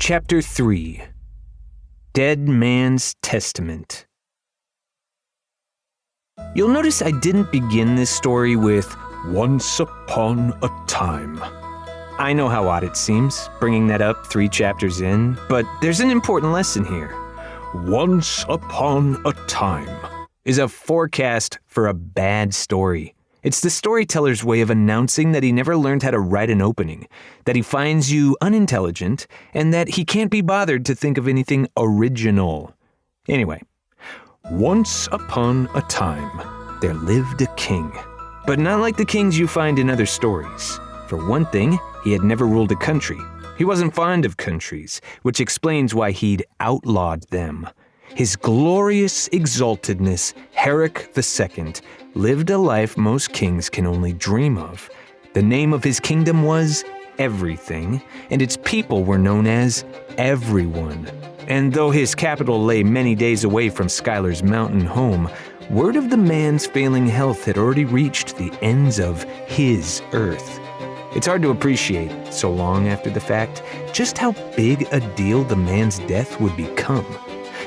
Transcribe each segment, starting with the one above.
Chapter 3 Dead Man's Testament. You'll notice I didn't begin this story with "Once upon a time." I know how odd it seems, bringing that up 3 chapters in, but there's an important lesson here. "Once upon a time" is a forecast for a bad story. It's the storyteller's way of announcing that he never learned how to write an opening, that he finds you unintelligent, and that he can't be bothered to think of anything original. Anyway, once upon a time, there lived a king. But not like the kings you find in other stories. For one thing, he had never ruled a country. He wasn't fond of countries, which explains why he'd outlawed them. His glorious exaltedness, Herrick II, lived a life most kings can only dream of. The name of his kingdom was Everything, and its people were known as Everyone. And though his capital lay many days away from Skylar's mountain home, word of the man's failing health had already reached the ends of his earth. It's hard to appreciate, so long after the fact, just how big a deal the man's death would become.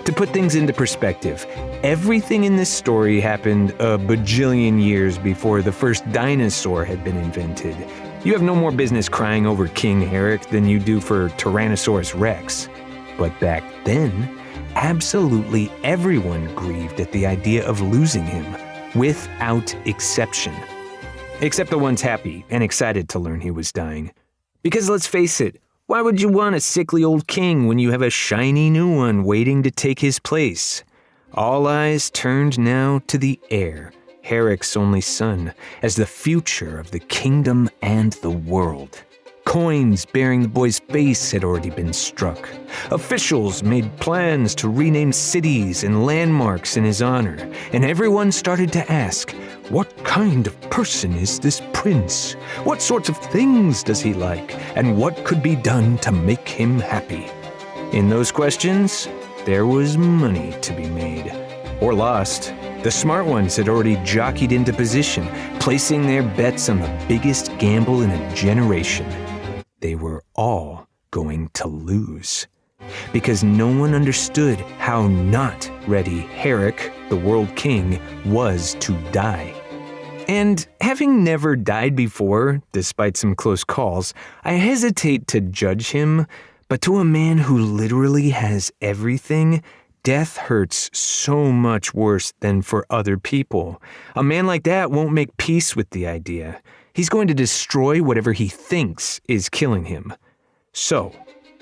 To put things into perspective, everything in this story happened a bajillion years before the first dinosaur had been invented. You have no more business crying over King Herrick than you do for Tyrannosaurus Rex. But back then, absolutely everyone grieved at the idea of losing him, without exception. Except the ones happy and excited to learn he was dying. Because let's face it, why would you want a sickly old king when you have a shiny new one waiting to take his place? All eyes turned now to the heir, Herrick's only son, as the future of the kingdom and the world. Coins bearing the boy's face had already been struck. Officials made plans to rename cities and landmarks in his honor, and everyone started to ask, what kind of person is this prince? What sorts of things does he like? And what could be done to make him happy? In those questions, there was money to be made. Or lost. The smart ones had already jockeyed into position, placing their bets on the biggest gamble in a generation. They were all going to lose. Because no one understood how not ready Herrick, the world king, was to die. And having never died before, despite some close calls, I hesitate to judge him, but to a man who literally has everything, death hurts so much worse than for other people. A man like that won't make peace with the idea. He's going to destroy whatever he thinks is killing him. So,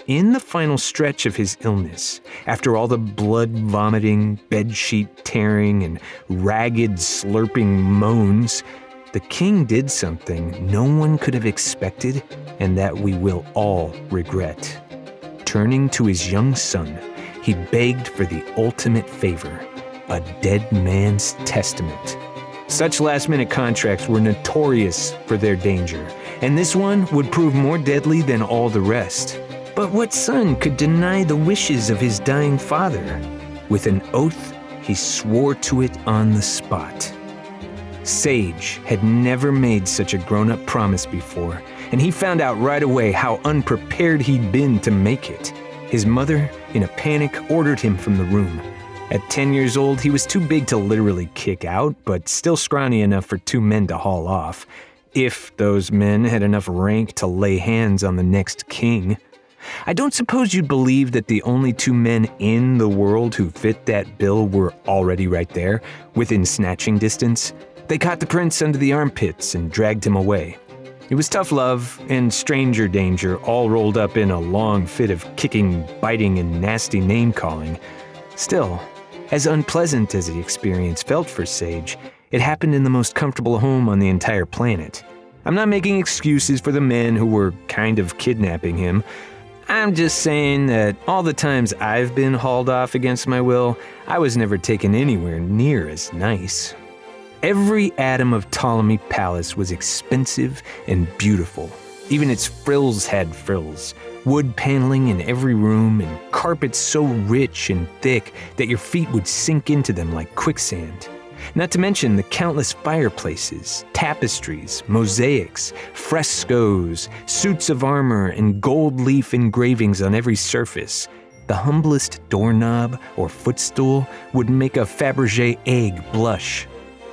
in the final stretch of his illness, after all the blood-vomiting, bedsheet tearing, and ragged slurping moans, the king did something no one could have expected and that we will all regret. Turning to his young son, he begged for the ultimate favor, a dead man's testament. Such last-minute contracts were notorious for their danger, and this one would prove more deadly than all the rest. But what son could deny the wishes of his dying father? With an oath, he swore to it on the spot. Sage had never made such a grown-up promise before, and he found out right away how unprepared he'd been to make it. His mother, in a panic, ordered him from the room. At 10 years old, he was too big to literally kick out, but still scrawny enough for 2 men to haul off, if those men had enough rank to lay hands on the next king. I don't suppose you'd believe that the only 2 men in the world who fit that bill were already right there, within snatching distance. They caught the prince under the armpits and dragged him away. It was tough love and stranger danger all rolled up in a long fit of kicking, biting, and nasty name-calling. Still, as unpleasant as the experience felt for Sage, it happened in the most comfortable home on the entire planet. I'm not making excuses for the men who were kind of kidnapping him. I'm just saying that all the times I've been hauled off against my will, I was never taken anywhere near as nice. Every atom of Ptolemy Palace was expensive and beautiful. Even its frills had frills. Wood paneling in every room and carpets so rich and thick that your feet would sink into them like quicksand. Not to mention the countless fireplaces, tapestries, mosaics, frescoes, suits of armor, and gold leaf engravings on every surface. The humblest doorknob or footstool would make a Fabergé egg blush.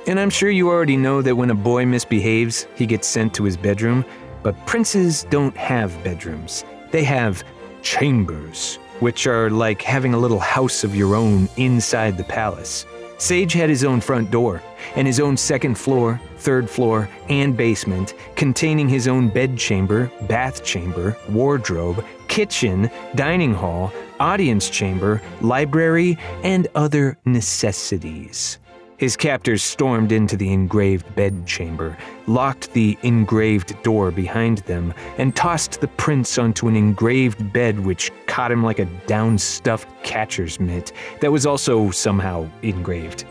And I'm sure you already know that when a boy misbehaves, he gets sent to his bedroom, but princes don't have bedrooms. They have chambers, which are like having a little house of your own inside the palace. Sage had his own front door, and his own second floor, third floor, and basement, containing his own bedchamber, bath chamber, wardrobe, kitchen, dining hall, audience chamber, library, and other necessities. His captors stormed into the engraved bedchamber, locked the engraved door behind them, and tossed the prince onto an engraved bed which caught him like a down-stuffed catcher's mitt that was also somehow engraved.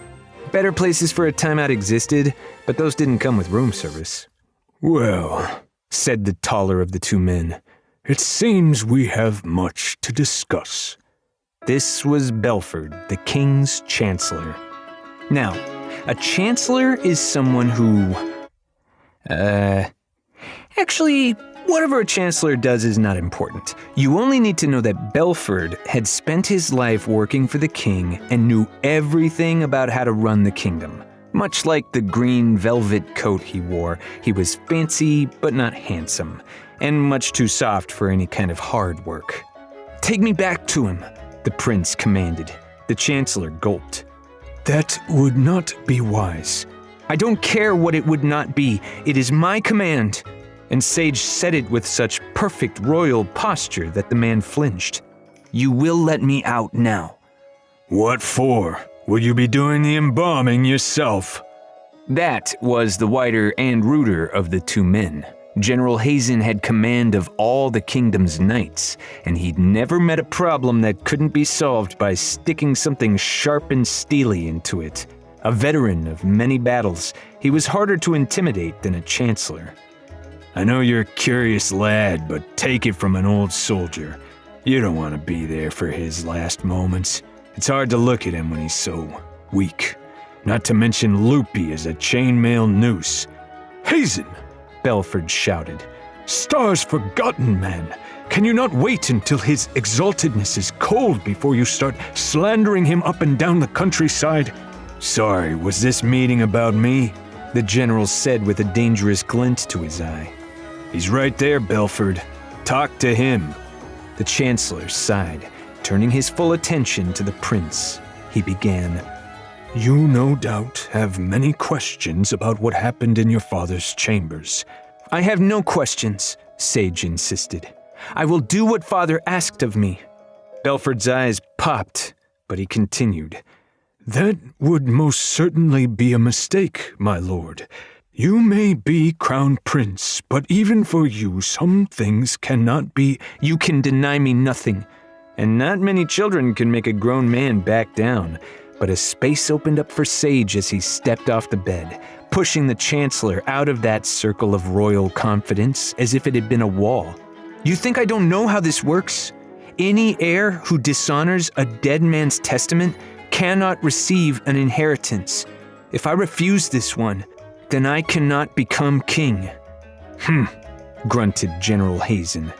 Better places for a timeout existed, but those didn't come with room service. "Well," said the taller of the two men, "it seems we have much to discuss." This was Belford, the king's chancellor. Now, a chancellor is someone who... Actually, whatever a chancellor does is not important. You only need to know that Belford had spent his life working for the king and knew everything about how to run the kingdom. Much like the green velvet coat he wore, he was fancy but not handsome, and much too soft for any kind of hard work. "Take me back to him," the prince commanded. The chancellor gulped. "That would not be wise." "I don't care what it would not be. It is my command." And Sage said it with such perfect royal posture that the man flinched. "You will let me out now." "What for? Will you be doing the embalming yourself?" That was the whiter and ruder of the two men. General Hazen had command of all the kingdom's knights, and he'd never met a problem that couldn't be solved by sticking something sharp and steely into it. A veteran of many battles, he was harder to intimidate than a chancellor. "I know you're a curious lad, but take it from an old soldier. You don't want to be there for his last moments. It's hard to look at him when he's so weak. Not to mention loopy as a chainmail noose." "Hazen!" Belford shouted. "Stars forgotten, man! Can you not wait until his exaltedness is cold before you start slandering him up and down the countryside?" "Sorry, was this meeting about me?" the general said with a dangerous glint to his eye. "He's right there, Belford. Talk to him." The chancellor sighed, turning his full attention to the prince. He began, "You no doubt have many questions about what happened in your father's chambers." "I have no questions," Sage insisted. "I will do what father asked of me." Belford's eyes popped, but he continued. "That would most certainly be a mistake, my lord. You may be crown prince, but even for you some things cannot be—" "You can deny me nothing, and not many children can make a grown man back down." But a space opened up for Sage as he stepped off the bed, pushing the chancellor out of that circle of royal confidence as if it had been a wall. "You think I don't know how this works? Any heir who dishonors a dead man's testament cannot receive an inheritance. If I refuse this one, then I cannot become king." Grunted General Hazen.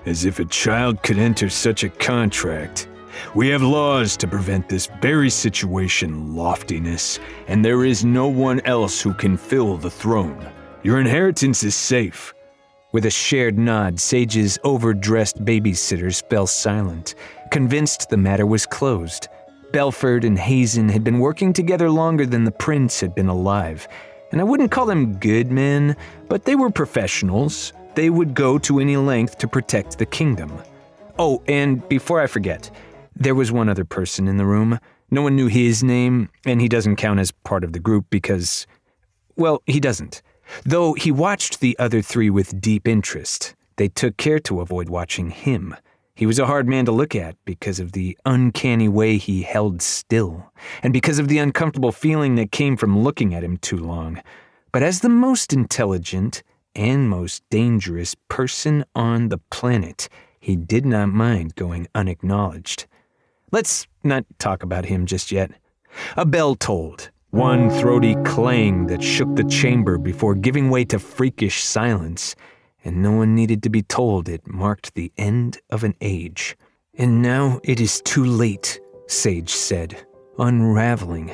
"As if a child could enter such a contract. We have laws to prevent this very situation, loftiness, and there is no one else who can fill the throne. Your inheritance is safe." With a shared nod, Sage's overdressed babysitters fell silent, convinced the matter was closed. Belford and Hazen had been working together longer than the prince had been alive, and I wouldn't call them good men, but they were professionals. They would go to any length to protect the kingdom. Oh, and before I forget, there was one other person in the room. No one knew his name, and he doesn't count as part of the group because, well, he doesn't. Though he watched the other three with deep interest, they took care to avoid watching him. He was a hard man to look at because of the uncanny way he held still, and because of the uncomfortable feeling that came from looking at him too long. But as the most intelligent and most dangerous person on the planet, he did not mind going unacknowledged. Let's not talk about him just yet. A bell tolled. one throaty clang that shook the chamber before giving way to freakish silence, and no one needed to be told it marked the end of an age. "And now it is too late," Sage said, unraveling.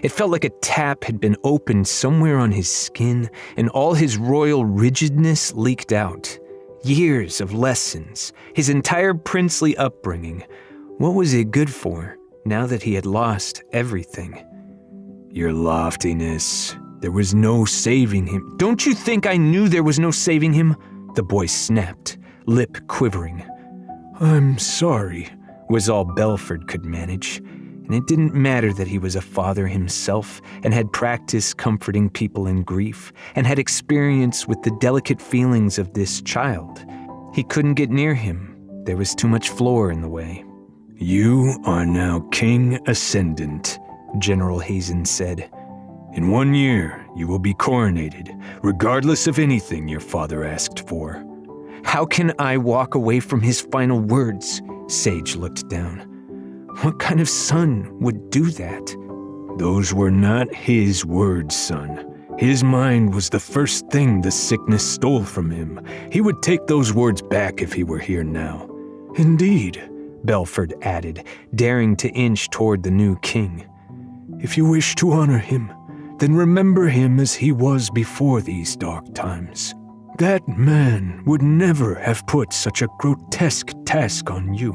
It felt like a tap had been opened somewhere on his skin, and all his royal rigidness leaked out. Years of lessons, his entire princely upbringing. What was it good for, now that he had lost everything? "Your loftiness, there was no saving him." "Don't you think I knew there was no saving him?" the boy snapped, lip quivering. "I'm sorry," was all Belford could manage. And it didn't matter that he was a father himself and had practiced comforting people in grief and had experience with the delicate feelings of this child. He couldn't get near him. There was too much floor in the way. "You are now King Ascendant," General Hazen said. "In 1 year, you will be coronated, regardless of anything your father asked for." "How can I walk away from his final words?" Sage looked down. What kind of son would do that? "Those were not his words, son. His mind was the first thing the sickness stole from him. He would take those words back if he were here now." "Indeed," Belford added, daring to inch toward the new king. "If you wish to honor him, then remember him as he was before these dark times. That man would never have put such a grotesque task on you,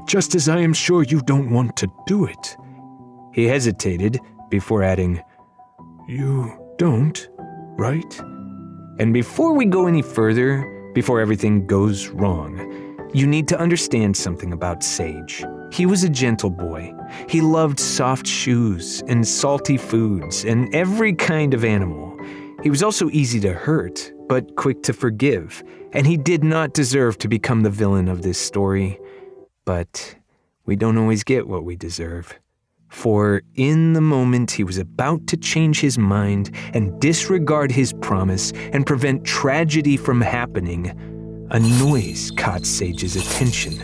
just as I am sure you don't want to do it." He hesitated before adding, "You don't, right?" And before we go any further, before everything goes wrong, you need to understand something about Sage. He was a gentle boy. He loved soft shoes and salty foods and every kind of animal. He was also easy to hurt, but quick to forgive, and he did not deserve to become the villain of this story. But we don't always get what we deserve. For in the moment he was about to change his mind and disregard his promise and prevent tragedy from happening, a noise caught Sage's attention.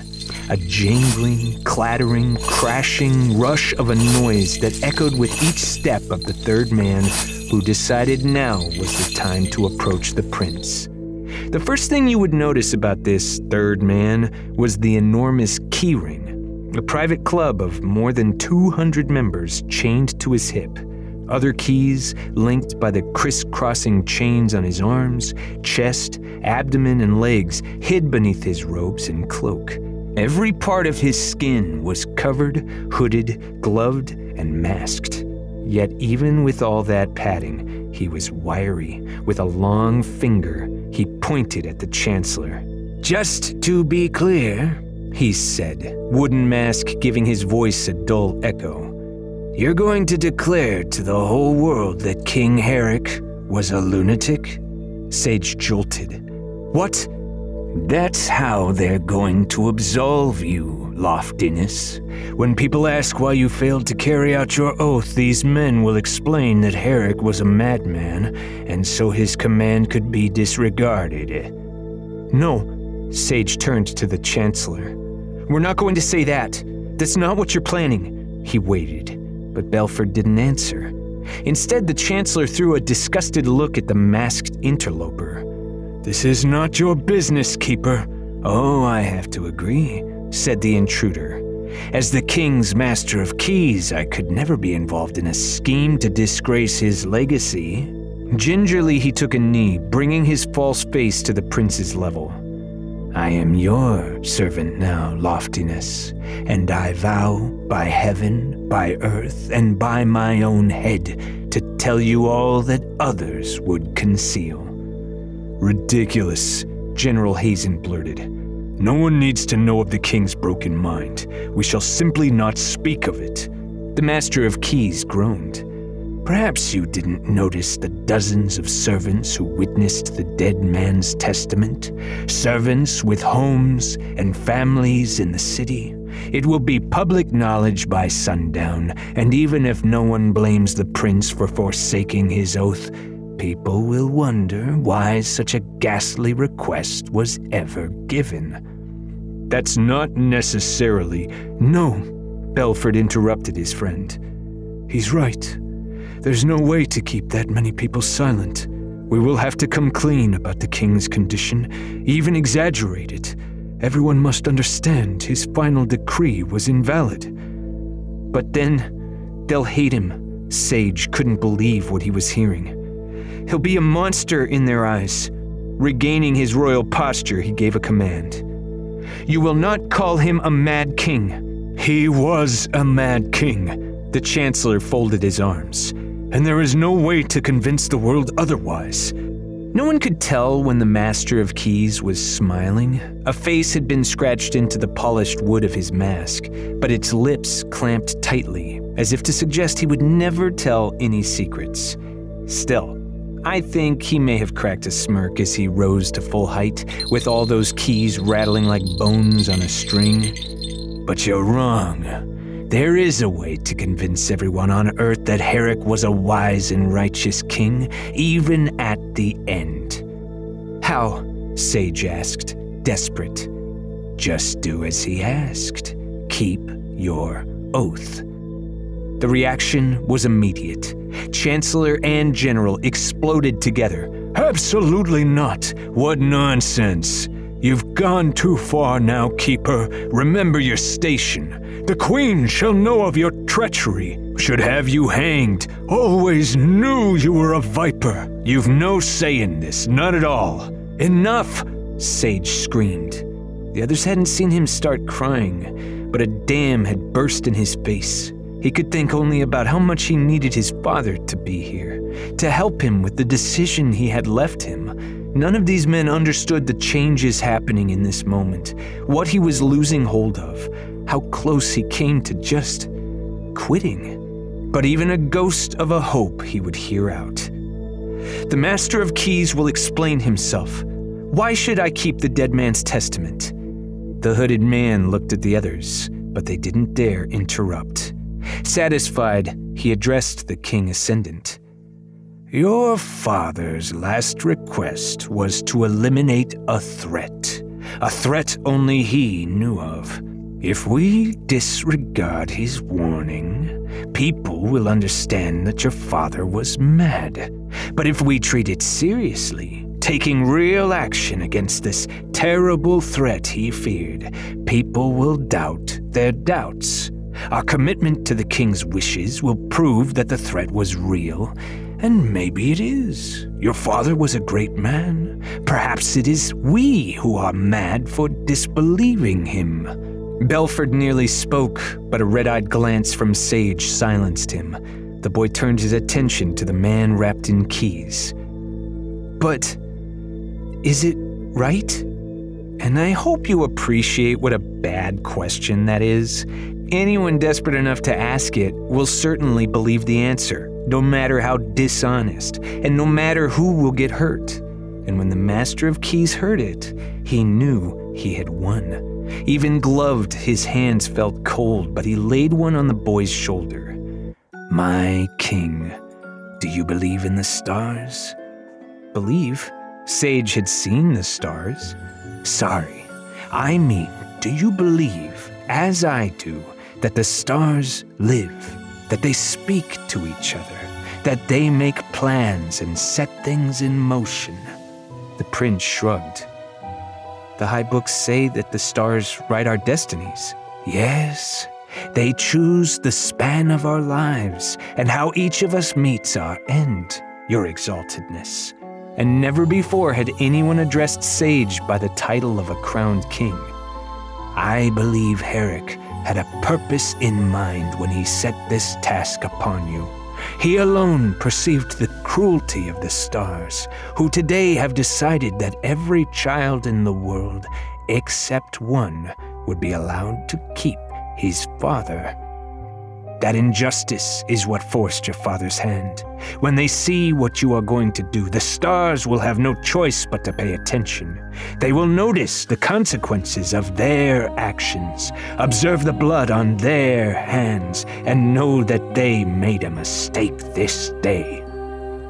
A jangling, clattering, crashing rush of a noise that echoed with each step of the third man who decided now was the time to approach the prince. The first thing you would notice about this third man was the enormous keyring, a private club of more than 200 members chained to his hip. Other keys, linked by the crisscrossing chains on his arms, chest, abdomen, and legs, hid beneath his robes and cloak. Every part of his skin was covered, hooded, gloved, and masked. Yet even with all that padding, he was wiry. With a long finger, he pointed at the Chancellor. "Just to be clear," he said, wooden mask giving his voice a dull echo, "you're going to declare to the whole world that King Herrick was a lunatic?" Sage jolted. "What?" "That's how they're going to absolve you, loftiness. When people ask why you failed to carry out your oath, these men will explain that Herrick was a madman, and so his command could be disregarded." "No," Sage turned to the Chancellor. "We're not going to say that. That's not what you're planning." He waited, but Belford didn't answer. Instead, the Chancellor threw a disgusted look at the masked interloper. "This is not your business, Keeper." "Oh, I have to agree," said the intruder. "As the King's Master of Keys, I could never be involved in a scheme to disgrace his legacy." Gingerly, he took a knee, bringing his false face to the prince's level. "I am your servant now, loftiness, and I vow by heaven, by earth, and by my own head to tell you all that others would conceal." "Ridiculous," General Hazen blurted. "No one needs to know of the king's broken mind. We shall simply not speak of it." The Master of Keys groaned. "Perhaps you didn't notice the dozens of servants who witnessed the dead man's testament? Servants with homes and families in the city. It will be public knowledge by sundown, and even if no one blames the prince for forsaking his oath, people will wonder why such a ghastly request was ever given." "That's not necessarily—" "No," Belford interrupted his friend. "He's right. There's no way to keep that many people silent. We will have to come clean about the king's condition, even exaggerate it. Everyone must understand his final decree was invalid. But then, they'll hate him. Sage couldn't believe what he was hearing. He'll be a monster in their eyes. Regaining his royal posture, he gave a command. You will not call him a mad king. He was a mad king. The Chancellor folded his arms. And there is no way to convince the world otherwise. No one could tell when the Master of Keys was smiling. A face had been scratched into the polished wood of his mask, but its lips clamped tightly, as if to suggest he would never tell any secrets. Still, I think he may have cracked a smirk as he rose to full height, with all those keys rattling like bones on a string. But you're wrong. There is a way to convince everyone on Earth that Herrick was a wise and righteous king, even at the end. How? Sage asked, desperate. Just do as he asked. Keep your oath. The reaction was immediate. Chancellor and General exploded together. Absolutely not. What nonsense. You've gone too far now, Keeper. Remember your station. The Queen shall know of your treachery, should have you hanged. Always knew you were a viper. You've no say in this, not at all. Enough, Sage screamed. The others hadn't seen him start crying, but a dam had burst in his face. He could think only about how much he needed his father to be here, to help him with the decision he had left him. None of these men understood the changes happening in this moment, what he was losing hold of, how close he came to just quitting. But even a ghost of a hope he would hear out. The Master of Keys will explain himself. Why should I keep the dead man's testament? The hooded man looked at the others, but they didn't dare interrupt. Satisfied, he addressed the king ascendant. Your father's last request was to eliminate a threat only he knew of. If we disregard his warning, people will understand that your father was mad. But if we treat it seriously, taking real action against this terrible threat he feared, people will doubt their doubts. Our commitment to the king's wishes will prove that the threat was real, and maybe it is. Your father was a great man. Perhaps it is we who are mad for disbelieving him. Belford nearly spoke, but a red-eyed glance from Sage silenced him. The boy turned his attention to the man wrapped in keys. But is it right? And I hope you appreciate what a bad question that is. Anyone desperate enough to ask it will certainly believe the answer, no matter how dishonest, and no matter who will get hurt. And when the Master of Keys heard it, he knew he had won. Even gloved, his hands felt cold, but he laid one on the boy's shoulder. My king, do you believe in the stars? Believe? Sage had seen the stars. Sorry, I mean, do you believe, as I do, that the stars live, that they speak to each other, that they make plans and set things in motion? The prince shrugged. The high books say that the stars write our destinies. Yes, they choose the span of our lives and how each of us meets our end, your exaltedness. And never before had anyone addressed Sage by the title of a crowned king. I believe Herrick had a purpose in mind when he set this task upon you. He alone perceived the cruelty of the stars, who today have decided that every child in the world, except one, would be allowed to keep his father. That injustice is what forced your father's hand. When they see what you are going to do, the stars will have no choice but to pay attention. They will notice the consequences of their actions, observe the blood on their hands, and know that they made a mistake this day.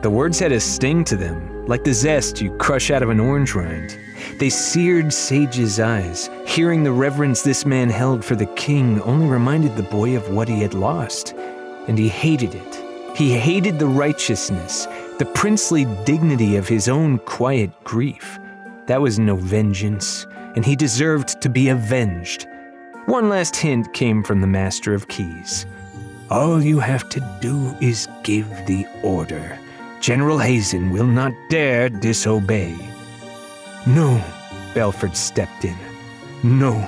The words had a sting to them, like the zest you crush out of an orange rind. They seared Sage's eyes. Hearing the reverence this man held for the king only reminded the boy of what he had lost, and he hated it, He hated the righteousness, the princely dignity of his own quiet grief. That was no vengeance, and he deserved to be avenged. One last hint came from the Master of Keys. All you have to do is give the order. General Hazen will not dare disobey. No, Belford stepped in. No,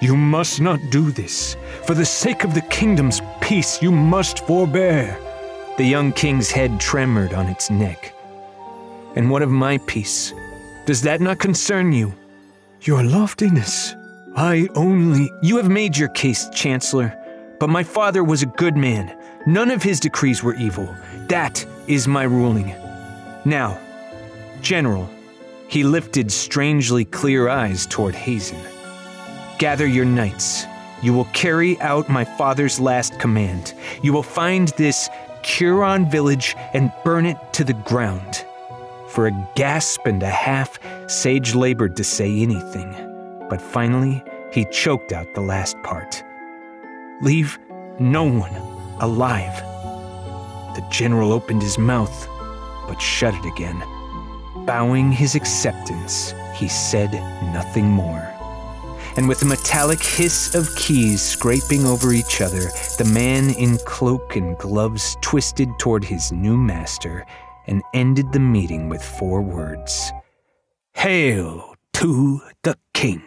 you must not do this. For the sake of the kingdom's peace, you must forbear. The young king's head tremored on its neck. And what of my peace? Does that not concern you? Your loftiness, I only... You have made your case, Chancellor, but my father was a good man. None of his decrees were evil. That is my ruling. Now, General, he lifted strangely clear eyes toward Hazen. Gather your knights. You will carry out my father's last command. You will find this Huron village and burn it to the ground. For a gasp and a half, Sage labored to say anything, but finally he choked out the last part. Leave no one alive. The general opened his mouth, but shut it again. Bowing his acceptance, he said nothing more. And with a metallic hiss of keys scraping over each other, the man in cloak and gloves twisted toward his new master and ended the meeting with 4 words. Hail to the king!